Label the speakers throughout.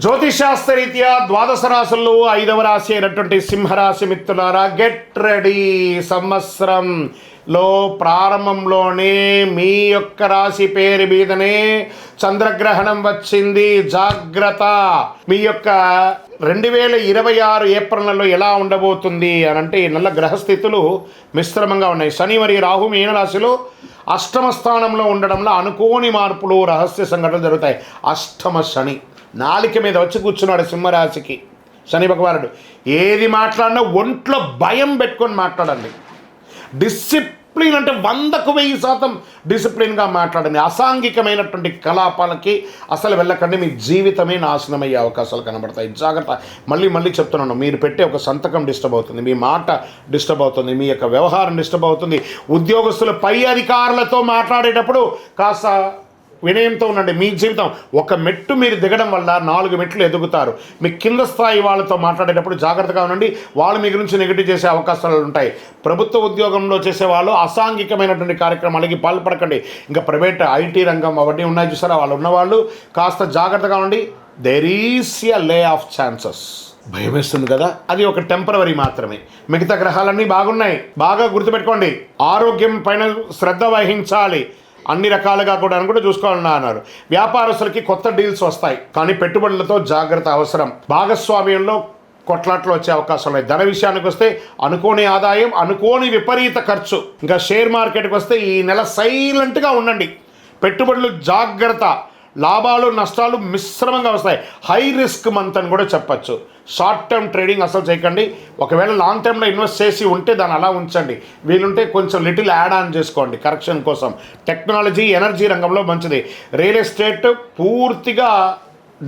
Speaker 1: జ్యోతిషాస్త్రరీత్యా ద్వాదశ రాశుల్లో 5వ రాశి అయినటువంటి సింహరాశి మిత్రులారా, గెట్ రెడీ. సంవత్సరంలో ప్రారంభంలోనే మీ యొక్క రాశి పేరు మీదనే చంద్రగ్రహణం వచ్చింది. జాగ్రత్త. మీ యొక్క 2026 ఏప్రిల్ నెలలో ఎలా ఉండబోతుంది అని అంటే, ఈ నెల గ్రహస్థితులు మిశ్రమంగా ఉన్నాయి. శని మరియు రాహు మీనరాశిలో అష్టమ స్థానంలో ఉండడంలో అనుకోని మార్పులు, రహస్య సంఘటనలు జరుగుతాయి. అష్టమ శని నాలిక మీద వచ్చి కూర్చున్నాడు సింహరాశికి శని భగవానుడు. ఏది మాట్లాడినా ఒంట్లో భయం పెట్టుకొని మాట్లాడండి. డిసిప్లిన్ అంటే 100కు 1000% డిసిప్లిన్గా మాట్లాడండి. అసాంఘికమైనటువంటి కలాపాలకి అసలు వెళ్ళకండి. మీ జీవితమే నాశనం అయ్యే అవకాశాలు కనబడతాయి. జాగ్రత్త. మళ్ళీ చెప్తున్నాను, మీరు పెట్టే ఒక సంతకం డిస్టర్బ్ అవుతుంది, మీ మాట డిస్టర్బ్ అవుతుంది, మీ యొక్క వ్యవహారం డిస్టర్బ్ అవుతుంది. ఉద్యోగస్తులు పై అధికారులతో మాట్లాడేటప్పుడు కాస్త వినయంతో ఉండండి. మీ జీవితం ఒక మెట్టు మీరు దిగడం వల్ల 4 మెట్లు ఎదుగుతారు. మీ కింద స్థాయి వాళ్ళతో మాట్లాడేటప్పుడు జాగ్రత్తగా ఉండండి. వాళ్ళు మీ గురించి నెగిటివ్ చేసే అవకాశాలు ఉంటాయి. ప్రభుత్వ ఉద్యోగంలో చేసే వాళ్ళు అసాంఘికమైనటువంటి కార్యక్రమాలకి పాల్పడకండి. ఇంకా ప్రైవేట్ ఐటీ రంగం అవన్నీ ఉన్నాయి చూసారా, వాళ్ళు ఉన్నవాళ్ళు కాస్త జాగ్రత్తగా ఉండి. There is a lay off chances. భయం వేస్తుంది కదా, అది ఒక టెంపరవరీ మాత్రమే. మిగతా గ్రహాలన్నీ బాగున్నాయి. బాగా గుర్తుపెట్టుకోండి. ఆరోగ్యం పైన శ్రద్ధ వహించాలి. అన్ని రకాలుగా కూడా చూసుకోవాలన్నా అన్నారు. వ్యాపారస్తులకి కొత్త డీల్స్ వస్తాయి, కానీ పెట్టుబడులతో జాగ్రత్త అవసరం. భాగస్వామ్యంలో కొట్లాట్లు వచ్చే అవకాశాలు ఉన్నాయి. ధన విషయానికి వస్తే అనుకోని ఆదాయం, అనుకోని విపరీత ఖర్చు. ఇంకా షేర్ మార్కెట్కి వస్తే ఈ నెల సైలెంట్గా ఉండండి. పెట్టుబడులు జాగ్రత్త. లాభాలు నష్టాలు మిశ్రమంగా వస్తాయి. హై రిస్క్ మంత్ అని కూడా చెప్పచ్చు. షార్ట్ టర్మ్ ట్రేడింగ్ అసలు చేయకండి. ఒకవేళ లాంగ్ టర్మ్లో ఇన్వెస్ట్ చేసి ఉంటే దాన్ని అలా ఉంచండి. వీలుంటే కొంచెం లిటిల్ యాడ్ ఆన్ చేసుకోండి కరెక్షన్ కోసం. టెక్నాలజీ, ఎనర్జీ రంగంలో మంచిది. రియల్ ఎస్టేట్ పూర్తిగా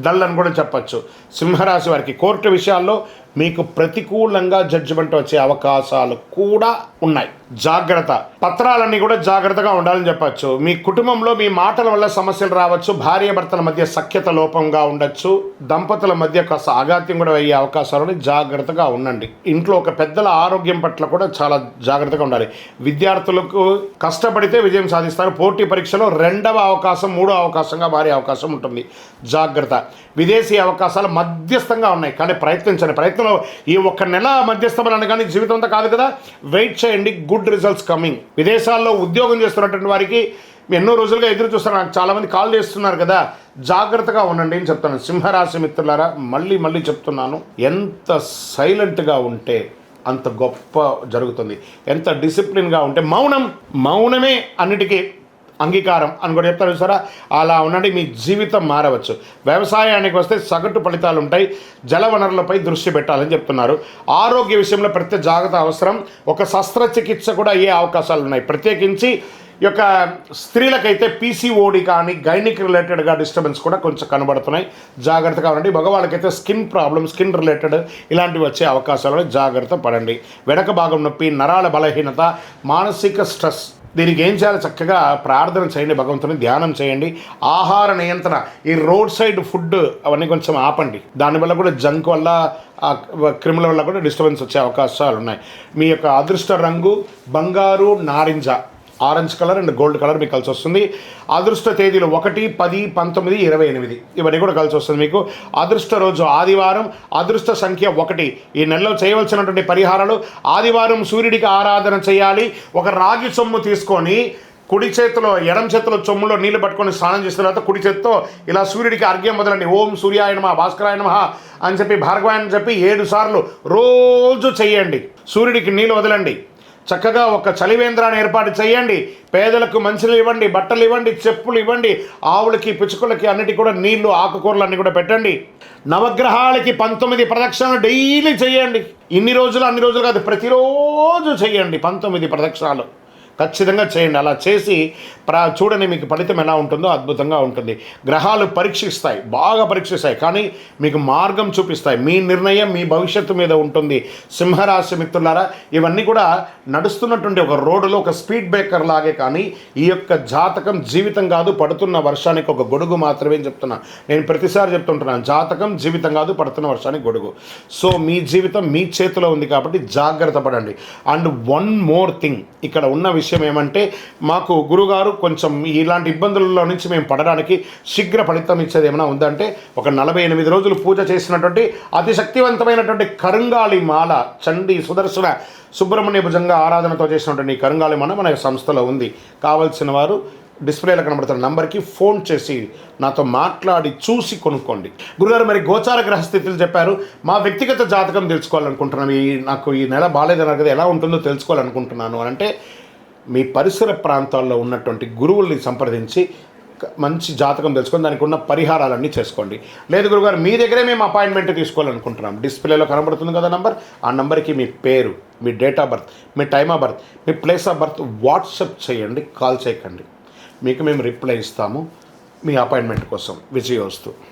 Speaker 1: డల్ అని కూడా చెప్పచ్చు. సింహరాశి వారికి కోర్టు విషయాల్లో మీకు ప్రతికూలంగా జడ్జిమెంట్ వచ్చే అవకాశాలు కూడా ఉన్నాయి. జాగ్రత్త. పత్రాలన్నీ కూడా జాగ్రత్తగా ఉండాలని చెప్పచ్చు. మీ కుటుంబంలో మీ మాటల వల్ల సమస్యలు రావచ్చు. భార్యాభర్తల మధ్య సఖ్యత లోపంగా ఉండొచ్చు. దంపతుల మధ్య కాస్త అగాత్యం కూడా అయ్యే అవకాశాలని జాగ్రత్తగా ఉండండి. ఇంట్లో ఒక పెద్దల ఆరోగ్యం పట్ల కూడా చాలా జాగ్రత్తగా ఉండాలి. విద్యార్థులకు కష్టపడితే విజయం సాధిస్తారు. పోటీ పరీక్షలో 2వ అవకాశం 3వ అవకాశంగా మారే అవకాశం ఉంటుంది. జాగ్రత్త. విదేశీ అవకాశాలు మధ్యస్థంగా ఉన్నాయి, కానీ ప్రయత్నించండి. ప్రయత్నంలో ఈ ఒక్క నెల మధ్యస్థమని కానీ జీవితం అంతా కాదు కదా. వెయిట్ చేయండి. Good results coming. విదేశాల్లో ఉద్యోగం చేస్తున్నటువంటి వారికి ఎన్నో రోజులుగా ఎదురు చూస్తున్నారు. నాకు చాలామంది కాల్ చేస్తున్నారు కదా, జాగ్రత్తగా ఉండండి అని చెప్తాను. సింహరాశి మిత్రులారా, మళ్ళీ చెప్తున్నాను, ఎంత సైలెంట్గా ఉంటే అంత గొప్ప జరుగుతుంది. ఎంత డిసిప్లిన్గా ఉంటే మౌనమే అన్నిటికీ అంగీకారం అని కూడా చెప్తారు చూసారా, అలా ఉండండి. మీ జీవితం మారవచ్చు. వ్యవసాయానికి వస్తే సగటు ఫలితాలు ఉంటాయి. జల వనరులపై దృష్టి పెట్టాలని చెప్తున్నారు. ఆరోగ్య విషయంలో ప్రత్యేక జాగ్రత్త అవసరం. ఒక శస్త్రచికిత్స కూడా అయ్యే అవకాశాలు ఉన్నాయి. ప్రత్యేకించి ఈ యొక్క స్త్రీలకైతే పీసీఓడి కానీ గైనిక్ రిలేటెడ్గా డిస్టర్బెన్స్ కూడా కొంచెం కనబడుతున్నాయి. జాగ్రత్తగా ఉండండి. మగవాళ్ళకైతే స్కిన్ ప్రాబ్లమ్, స్కిన్ రిలేటెడ్ ఇలాంటివి వచ్చే అవకాశాలను జాగ్రత్త పడండి. వెనక భాగం నొప్పి, నరాల బలహీనత, మానసిక స్ట్రెస్, దీనికి ఏం చేయాలి? చక్కగా ప్రార్థన చేయండి, భగవంతుని ధ్యానం చేయండి. ఆహార నియంత్రణ, ఈ రోడ్ సైడ్ ఫుడ్ అవన్నీ కొంచెం ఆపండి. దానివల్ల కూడా జంక్ వల్ల, క్రిముల వల్ల కూడా డిస్టర్బెన్స్ వచ్చే అవకాశాలు ఉన్నాయి. మీ యొక్క అదృష్ట రంగు బంగారు, నారింజ, orange colour and gold colour మీకు కలిసి వస్తుంది. అదృష్ట తేదీలు 1, 10, 19, 28 ఇవన్నీ కూడా కలిసి వస్తుంది మీకు. అదృష్ట రోజు ఆదివారం. అదృష్ట సంఖ్య 1. ఈ నెలలో చేయవలసినటువంటి పరిహారాలు: ఆదివారం సూర్యుడికి ఆరాధన చేయాలి. ఒక రాగి సొమ్ము తీసుకొని కుడి చేతిలో, ఎడం చేతిలో చొమ్ములో నీళ్లు పట్టుకొని స్నానం చేసిన తర్వాత కుడి చేతితో ఇలా సూర్యుడికి అర్ఘ్యం వదలండి. ఓం సూర్యాయ నమః, భాస్కరాయ నమః అని చెప్పి, భార్గవాయ అని చెప్పి 7 సార్లు రోజు చెయ్యండి. సూర్యుడికి నీళ్ళు వదలండి. చక్కగా ఒక చలివేంద్రాన్ని ఏర్పాటు చేయండి. పేదలకు మంచిలు ఇవ్వండి, బట్టలు ఇవ్వండి, చెప్పులు ఇవ్వండి. ఆవులకి, పిచ్చుకలకి అన్నిటికీ కూడా నీళ్లు, ఆకుకూరలు అన్నీ కూడా పెట్టండి. నవగ్రహాలకి 19 ప్రదక్షిణాలు డైలీ చేయండి. అన్ని రోజులు కాదు, ప్రతిరోజు చేయండి 19 ప్రదక్షిణాలు ఖచ్చితంగా చేయండి. అలా చేసి చూడండి, మీకు ఫలితం ఎలా ఉంటుందో అద్భుతంగా ఉంటుంది. గ్రహాలు పరీక్షిస్తాయి, బాగా పరీక్షిస్తాయి, కానీ మీకు మార్గం చూపిస్తాయి. మీ నిర్ణయం మీ భవిష్యత్తు మీద ఉంటుంది. సింహరాశి మిత్రులారా, ఇవన్నీ కూడా నడుస్తున్నటువంటి ఒక రోడ్డులో ఒక స్పీడ్ బ్రేకర్ లాగే, కానీ ఈ యొక్క జాతకం జీవితం కాదు, పడుతున్న వర్షానికి ఒక గొడుగు మాత్రమే చెప్తున్నా. నేను ప్రతిసారి చెప్తుంటున్నాను, జాతకం జీవితం కాదు, పడుతున్న వర్షానికి గొడుగు. సో మీ జీవితం మీ చేతిలో ఉంది కాబట్టి జాగ్రత్త పడండి. అండ్ వన్ మోర్ థింగ్, ఇక్కడ ఉన్న విషయం ఏమంటే మాకు గురుగారు కొంచెం ఇలాంటి ఇబ్బందుల్లో నుంచి మేము పడడానికి శీఘ్ర ఫలితం ఇచ్చేది ఏమైనా ఉందంటే ఒక 48 రోజులు పూజ చేసినటువంటి అతి శక్తివంతమైనటువంటి కరుంగాళి మాల చండీ సుదర్శన సుబ్రహ్మణ్య భుజంగా ఆరాధనతో చేసినటువంటి ఈ కరుంగాళి మాల మన సంస్థలో ఉంది. కావాల్సిన వారు డిస్ప్లేలో కనబడుతున్న నంబర్కి ఫోన్ చేసి నాతో మాట్లాడి చూసి కొనుక్కోండి. గురుగారు, మరి గోచార గ్రహస్థితులు చెప్పారు, మా వ్యక్తిగత జాతకం తెలుసుకోవాలనుకుంటున్నాను, నాకు ఈ నెల బాగాలేదన్నారు కదా, ఎలా ఉంటుందో తెలుసుకోవాలనుకుంటున్నాను అని అంటే మీ పరిసర ప్రాంతాల్లో ఉన్నటువంటి గురువుల్ని సంప్రదించి మంచి జాతకం తెలుసుకొని దానికి ఉన్న పరిహారాలన్నీ చేసుకోండి. లేదు గురుగారు, మీ దగ్గరే మేము అపాయింట్మెంట్ తీసుకోవాలనుకుంటున్నాం, డిస్ప్లేలో కనబడుతుంది కదా నంబర్, ఆ నంబర్కి మీ పేరు, మీ డేట్ ఆఫ్ బర్త్, మీ టైమ్ ఆఫ్ బర్త్, మీ ప్లేస్ ఆఫ్ బర్త్ వాట్సప్ చేయండి, కాల్ చేయకండి. మీకు మేము రిప్లై ఇస్తాము మీ అపాయింట్మెంట్ కోసం. విజయోస్తు.